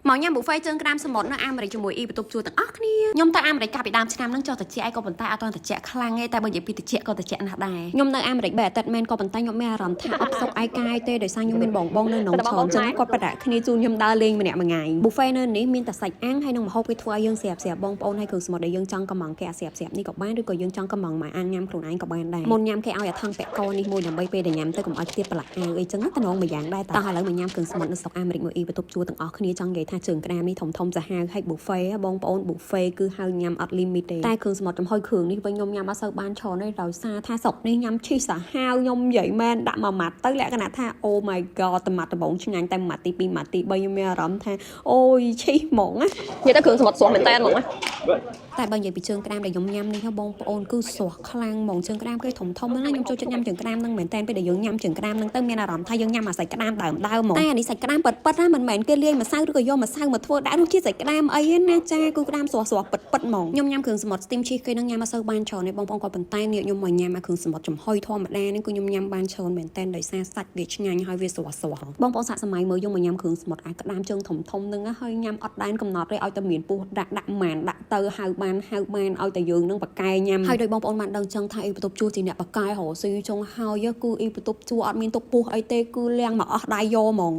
មកញ៉ាំ buffet ជើងក្តាមសមុទ្រនៅអាមេរិកជាមួយអ៊ីបន្ទប់ជួលទាំងអស់គ្នាខ្ញុំទៅអាមេរិកកាលពីដើមឆ្នាំហ្នឹងចុះតិចឯងក៏ប៉ុន្តែអត់ទាន់តិចខ្លាំងទេតែបើនិយាយពីតិចក៏តិចណាស់ដែរខ្ញុំនៅអាមេរិកបែបអាទិត្យមែនក៏ប៉ុន្តែខ្ញុំមានអារម្មណ៍ថាអត់សុខឯកាយទេដោយសារខ្ញុំមានបងនៅក្នុងឆោនចឹងគាត់ប្រដាក់គ្នាជូនខ្ញុំដើរលេងម្នាក់មួយថ្ងៃ buffet នៅនេះមានតែសាច់អាំងហើយនឹងម្ហូបគេធ្វើឲ្យយើងស្រាប់បងប្អូនហើយគ្រឿងសមុទ្រដែលយើងចង់កំងគេអាស្រាប់នេះក៏បានឬក៏យើងចង់កំងមកអាំងញ៉ាំខ្លួនឯងក៏បានដែរមុនញ៉ាំគេឲ្យអាថងពាក់កនេះមួយដើម្បីពេលដែលញ៉ាំទៅកុំឲ្យទៀតប្រឡាក់អាវអីចឹងតែនងមួយយ៉ាងដែរតោះឥឡូវមកញ៉ាំគ្រឿងសមុទ្រនៅស្រុកអាមេរិកមួយអ៊ីបន្ទប់ជួលទាំងអស់គ្នាចង់និយាយថាជើងក្តាមនេះធំសាហាវហើយ buffet បងប្អូន buffet គឺហៅញ៉ាំអត់ limit ទេតែគ្រឿងសមុទ្រចំហុយគ្រឿងនេះវិញខ្ញុំញ៉ាំអត់សូវបានច្រើនទេដោយសារថាស្រុកនេះញ៉ាំឈីសសាហាវខ្ញុំនិយាយមែនដាក់មួយម៉ាត់ទៅលក្ខណៈថា oh my god តែម៉ាត់ដំបងឆ្ងាញ់តែម៉ាត់ទី2ម៉ាត់ទី3ខ្ញុំមានអារម្មណ៍ថាអូយឈីសហ្មងណានិយាយទៅគ្រឿងសមុទ្រស្រស់មែនតើហ្មងណាតែបើនិយាយពីជើងក្តាមដែលខ្ញុំញ៉ាំនេះបងប្អូនគឺស្រស់ខ្លាំងហ្មងជើងក្តាមគេធំណាខ្ញុំចូលចិត្តញ៉ាំជើងក្តាមហ្នឹងមែនតើពេលដែលយើងញ៉ាំជើងក្តាមហ្នឹងទៅមានអារម្មណ៍ថាយើងញ៉ាំអាសាច់ក្តាមដើមហ្មងតែអានេះសាច់ក្តាមប៉ិតណាមិនមែនគេលាយម្សៅឬក៏យកម្សៅមកធ្វើដាក់រសជាតិសាច់ក្តាមអីណាចាគឺក្តាមស្រស់ប៉ិតហ្មងខ្ញុំញ៉ាំគ្រឿងសមុទ្រ steam cheese គេនឹងញ៉ាំអត់សូវបានច្រើនទេបងប្អូនក៏ប៉ុន្តែនេះខ្ញុំមកញ៉ាំអាគ្រឿងសមុទ្រចំហុយធម្មតានេះគឺខ្ញុំញ៉ាំបានច្រើនមែនតើដោយសារសាច់វាឆ្ងាញ់ហើយវាស្រស់បងប្អូនសាកសម័យមើលយើងមកញ៉ាំគ្រឿងសមុទ្រអាក្តាមជើងធំហ្នឹងហើយញ៉ាំអត់ដែនកំណត់ទេឲ្យតែមានពោះដាក់ម៉ានដាក់ទៅហៅបានឲ្យតែយើងនឹងបកកែញ៉ាំហើយដោយបងប្អូនបានដឹងចឹងថាអ៊ីបន្ទប់ជួលជាអ្នកបកកែរកស៊ីចុងហើយគឺអ៊ីបន្ទប់ជួលអត់មានទុកពោះអីទេគឺលាងមកអស់ដៃយកហ្មង